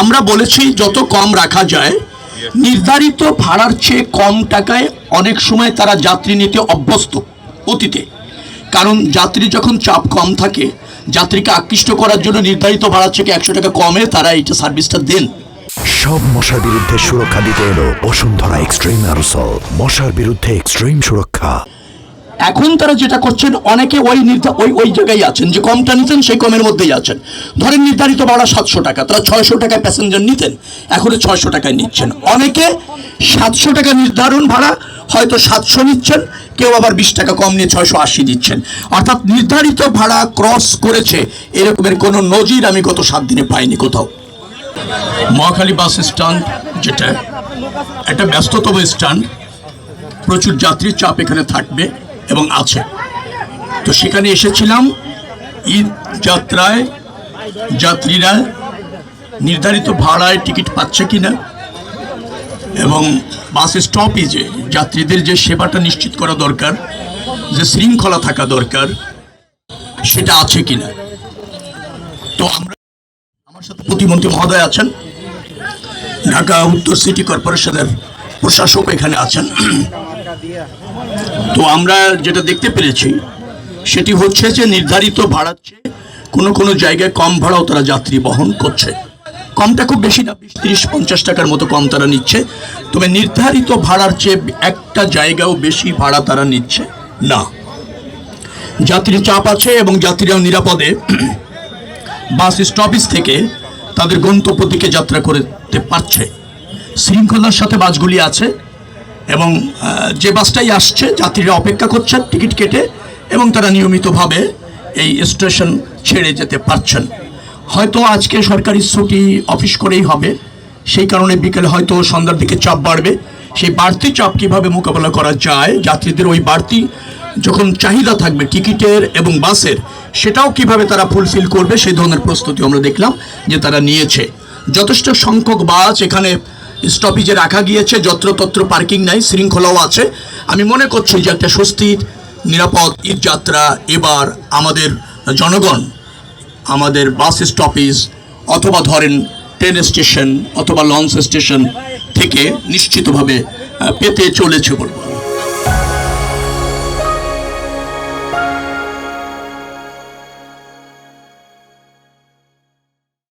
আমরা বলেছি যত কম রাখা যায়, নির্ধারিত ভাড়ার চেয়ে কম টাকায় অনেক সময় তারা যাত্রী নিতে অভ্যস্ত অতীতে। কারণ যাত্রী যখন চাপ কম থাকে, যাত্রীকে আকৃষ্ট করার জন্য নির্ধারিত ভাড়ার চেয়ে 100 টাকা কমে তারা এইটা সার্ভিসটা দেন। সব মশার বিরুদ্ধে সুরক্ষা দিতে এলো বসুন্ধরা এক্সট্রিম অ্যারোসল, মশার বিরুদ্ধে এক্সট্রিম সুরক্ষা। এখন তারা যেটা করছেন, অনেকে ওই জায়গায় আছেন যে কমটা নিতেন সেই কমের মধ্যেই আছেন। ধরেন নির্ধারিত ভাড়া 700 টাকা, তারা 600 টাকায় প্যাসেঞ্জার নিতেন, এখন 600 টাকায় নিচ্ছেন। অনেকে 700 টাকা নির্ধারণ ভাড়া হয়তো 700 নিচ্ছেন, কেউ আবার 20 টাকা কম নিয়ে 680 দিচ্ছেন। অর্থাৎ নির্ধারিত ভাড়া ক্রস করেছে, এরকমের কোনো নজির আমি গত 7 দিনে পাইনি কোথাও। মহাখালী বাস স্ট্যান্ড যেটা একটা ব্যস্ততম স্ট্যান্ড, প্রচুর যাত্রীর চাপ এখানে থাকবে এবং আছে। তো সেখানে এসেছিলাম, ঈদ যাত্রায় যাত্রীরা নির্ধারিত ভাড়ায় টিকিট পাচ্ছে কিনা এবং বাস স্টপেজে যাত্রীদের যে সেবাটা নিশ্চিত করা দরকার, যে শৃঙ্খলা থাকা দরকার, সেটা আছে কিনা। তো আমার সাথে প্রতিমন্ত্রী মহোদয় আছেন, ঢাকা উত্তর সিটি কর্পোরেশনের প্রশাসক এখানে আছেন। তো আমরা যেটা দেখতে পেরেছি সেটি হচ্ছে যে নির্ধারিত ভাড়ার চেয়ে কোনো জায়গায় কম ভাড়াও তারা যাত্রী বহন করছে। কমটা খুব বেশি না, 20-30-50 টাকার মতো কম তারা নিচ্ছে। তবে নির্ধারিত ভাড়ার চেয়ে একটা জায়গাও বেশি ভাড়া তারা নিচ্ছে না। যাত্রীর চাপ আছে এবং যাত্রীরাও নিরাপদে বাস স্টপেজ থেকে তাদের গন্তব্য দিকে যাত্রা করতে পারছে। শৃঙ্খলার সাথে বাসগুলি আছে এবং যে বাসটাই আসছে যাত্রীরা অপেক্ষা করছেন টিকিট কেটে এবং তারা নিয়মিতভাবে এই স্টেশন ছেড়ে যেতে পারছেন। হয়তো আজকে সরকারি ছুটি অফিস করেই হবে, সেই কারণে বিকেলে হয়তো সন্ধ্যার দিকে চাপ বাড়বে। সেই বাড়তি চাপ কীভাবে মোকাবেলা করা যায়, যাত্রীদের ওই বাড়তি যখন চাহিদা থাকবে টিকিটের এবং বাসের, সেটাও কিভাবে তারা ফুলফিল করবে, সেই ধরনের প্রস্তুতি আমরা দেখলাম যে তারা নিয়েছে। যথেষ্ট সংখ্যক বাস এখানে স্টপেজে রাখা গিয়েছে, যত্রতত্র পার্কিং নাই, শৃঙ্খলাও আছে। আমি মনে করছি যে একটা স্বস্তির নিরাপদ ঈদ যাত্রা এবার আমাদের জনগণ আমাদের বাস স্টপেজ অথবা ধরেন ট্রেন স্টেশন অথবা লঞ্চ স্টেশন থেকে নিশ্চিতভাবে পেতে চলেছে বলব।